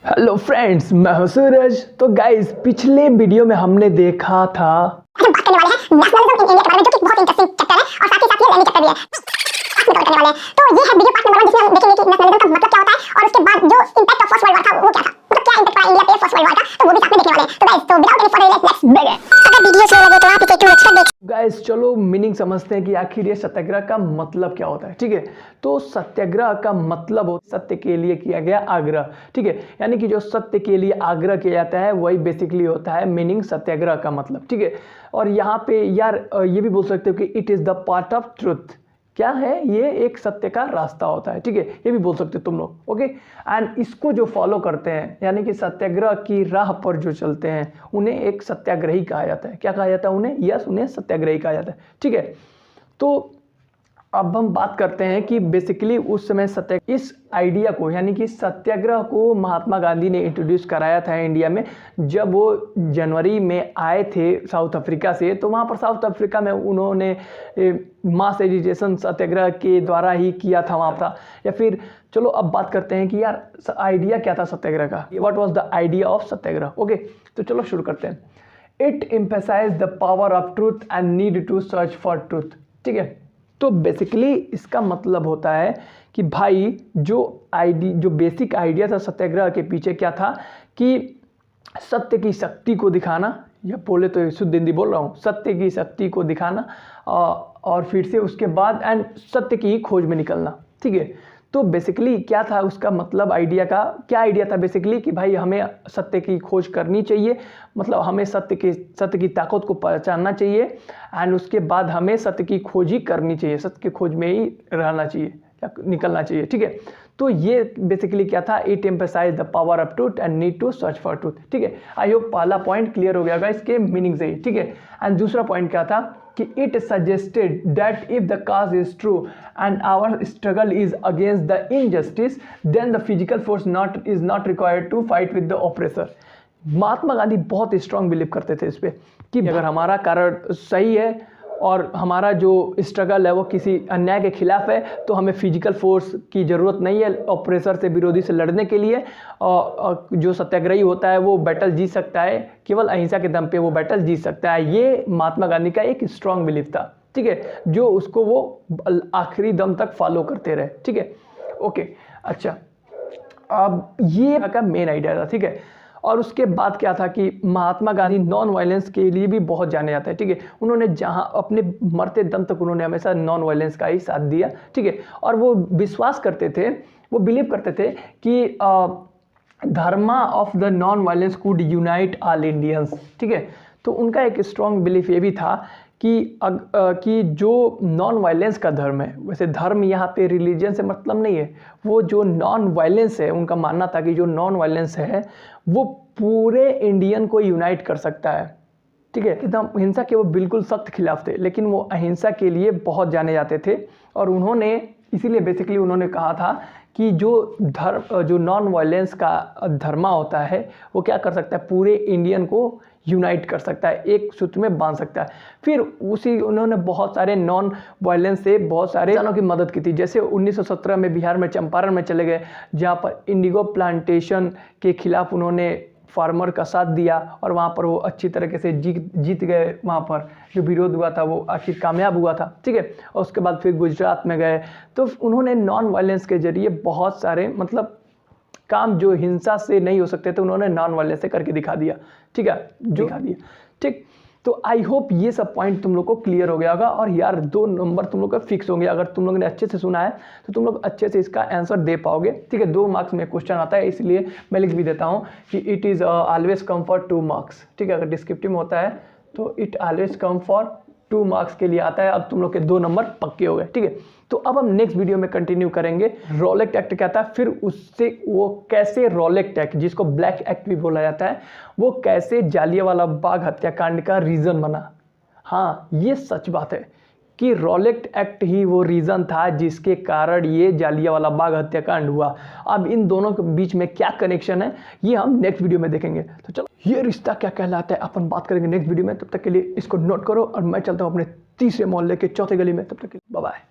Hello friends, मैं हूं सूरज। तो गाइस, पिछले वीडियो में हमने देखा था बात करने वाले हैं नेशनलिज्म इन इंडिया के बारे में, जो कि बहुत इंटरेस्टिंग चैप्टर है और साथ ही साथ ये लर्निंग चैप्टर भी है। आज हम करने वाले हैं, तो ये है वीडियो पार्ट नंबर 1, जिसमें हम देखेंगे कि नेशनलिज्म का मतलब क्या होता है और उसके बाद जो impact of first world war था वो क्या था, मतलब क्या इंपैक्ट पड़ा इंडिया पे फर्स्ट वर्ल्ड वॉर का, तो वो भी साथ में देखने वाले हैं। तो गाइस, तो without any further let's begin. अगर वीडियो स्लो लगे तो आप इसे 2 मिनट तक देख। गाइस, चलो मीनिंग समझते हैं कि आखिर ये सत्याग्रह का मतलब क्या होता है। ठीक है, तो सत्याग्रह का मतलब हो सत्य के लिए किया गया आग्रह। ठीक है, यानी कि जो सत्य के लिए आग्रह किया जाता है वही बेसिकली होता है मीनिंग सत्याग्रह का मतलब। ठीक है, और यहाँ पे यार ये भी बोल सकते हो कि it is the part of truth. क्या है ये? एक सत्य का रास्ता होता है। ठीक है, ये भी बोल सकते हो तुम लोग। ओके, एंड इसको जो फॉलो करते हैं यानी कि सत्याग्रह की राह पर जो चलते हैं उन्हें एक सत्याग्रही कहा जाता है। क्या कहा जाता है उन्हें? यस, उन्हें सत्याग्रही कहा जाता है। ठीक है, तो अब हम बात करते हैं कि बेसिकली उस समय इस आइडिया को यानी कि सत्याग्रह को महात्मा गांधी ने इंट्रोड्यूस कराया था इंडिया में। जब वो जनवरी में आए थे साउथ अफ्रीका से, तो वहाँ पर साउथ अफ्रीका में उन्होंने मास एजिटेशन सत्याग्रह के द्वारा ही किया था वहाँ पर। या फिर चलो अब बात करते हैं कि यार आइडिया क्या था सत्याग्रह का, what was the idea of Satyagraha. Okay, तो चलो शुरू करते हैं। It emphasize the power of truth and need to search for truth. ठीक है, तो बेसिकली इसका मतलब होता है कि भाई जो बेसिक आइडिया था सत्याग्रह के पीछे क्या था कि सत्य की शक्ति को दिखाना, या बोले तो शुद्ध हिंदी बोल रहा हूँ, सत्य की शक्ति को दिखाना और फिर से उसके बाद एंड सत्य की खोज में निकलना। ठीक है, तो बेसिकली क्या था उसका मतलब, आइडिया का क्या आइडिया था बेसिकली कि भाई हमें सत्य की खोज करनी चाहिए, मतलब हमें सत्य की ताकत को पहचानना चाहिए एंड उसके बाद हमें सत्य की खोज ही करनी चाहिए, सत्य की खोज में ही रहना चाहिए या निकलना चाहिए। ठीक है, तो ये बेसिकली क्या था, it emphasize the power of truth and need to search for truth. ठीक है, आई होप पहला पॉइंट क्लियर हो गया होगा इसके मीनिंग से ही। ठीक है, एंड दूसरा पॉइंट क्या था कि it suggested that if the cause is true and our struggle is against the injustice then the physical force is not required to fight with the oppressor. Mahatma Gandhi बहुत स्ट्रांग बिलीव करते थे इस पे कि अगर हमारा कारण सही है और हमारा जो स्ट्रगल है वो किसी अन्याय के खिलाफ है तो हमें फिजिकल फोर्स की ज़रूरत नहीं है ऑपरेसर से, विरोधी से लड़ने के लिए। और जो सत्याग्रही होता है वो बैटल जीत सकता है, केवल अहिंसा के दम पे वो बैटल जीत सकता है। ये महात्मा गांधी का एक स्ट्रांग बिलीफ था। ठीक है, जो उसको वो आखिरी दम तक फॉलो करते रहे। ठीक है, ओके, अच्छा, अब ये का मेन आइडिया था। ठीक है, और उसके बाद क्या था कि महात्मा गांधी नॉन वायलेंस के लिए भी बहुत जाने जाते हैं। ठीक है, उन्होंने जहां अपने मरते दम तक उन्होंने हमेशा नॉन वायलेंस का ही साथ दिया। ठीक है, और वो विश्वास करते थे, वो बिलीव करते थे कि dharma of the non violence could unite all Indians. ठीक है, तो उनका एक स्ट्रॉन्ग बिलीफ ये भी था कि जो नॉन वायलेंस का धर्म है, वैसे धर्म यहाँ पे रिलीजन से मतलब नहीं है, वो जो नॉन वायलेंस है उनका मानना था कि जो नॉन वायलेंस है वो पूरे इंडियन को यूनाइट कर सकता है। ठीक है, एकदम हिंसा के वो बिल्कुल सख्त खिलाफ थे, लेकिन वो अहिंसा के लिए बहुत जाने जाते थे। और उन्होंने इसीलिए बेसिकली उन्होंने कहा था कि जो नॉन वायलेंस का धर्मा होता है वो क्या कर सकता है, पूरे इंडियन को यूनाइट कर सकता है, एक सूत्र में बांध सकता है। फिर उन्होंने बहुत सारे नॉन वायलेंस से बहुत सारे किसानों की मदद की थी। जैसे 1917 में बिहार में चंपारण में चले गए, जहाँ पर इंडिगो प्लांटेशन के खिलाफ उन्होंने फार्मर का साथ दिया और वहाँ पर वो अच्छी तरीके से जीत गए। वहाँ पर जो विरोध हुआ था वो आखिर कामयाब हुआ था। ठीक है, और उसके बाद फिर गुजरात में गए, तो उन्होंने नॉन वायलेंस के जरिए बहुत सारे मतलब काम जो हिंसा से नहीं हो सकते थे उन्होंने नॉन वायलेंस से करके दिखा दिया। ठीक है, जो दिखा दिया। ठीक, तो आई होप ये सब पॉइंट तुम लोग को क्लियर हो गया होगा। और यार 2 नंबर तुम लोग का फिक्स होंगे, अगर तुम लोग ने अच्छे से सुना है तो तुम लोग अच्छे से इसका आंसर दे पाओगे। ठीक है, 2 मार्क्स में क्वेश्चन आता है, इसलिए मैं लिख भी देता हूँ कि it is always come for 2 marks. ठीक है, अगर डिस्क्रिप्टिव में होता है तो it always come for 2 marks के लिए आता है। अब तुम लोग के 2 नंबर पक्के हो गए। ठीक है, तो अब हम नेक्स्ट वीडियो में कंटिन्यू करेंगे रॉलेट एक्ट क्या था, फिर उससे वो कैसे रॉलेट एक्ट, जिसको ब्लैक एक्ट भी बोला जाता है, वो कैसे जालियांवाला बाग हत्याकांड का रीज़न बना। हाँ, ये सच बात है कि रॉलेट एक्ट ही वो रीज़न था जिसके कारण ये जालियांवाला बाग हत्याकांड हुआ। अब इन दोनों के बीच में क्या कनेक्शन है ये हम नेक्स्ट वीडियो में देखेंगे। तो चलो, ये रिश्ता क्या कहलाता है अपन बात करेंगे नेक्स्ट वीडियो में। तब तक के लिए इसको नोट करो और मैं चलता हूँ अपने तीसरे मोहल्ले के चौथे गली में। तब तक के लिए बाय बाय।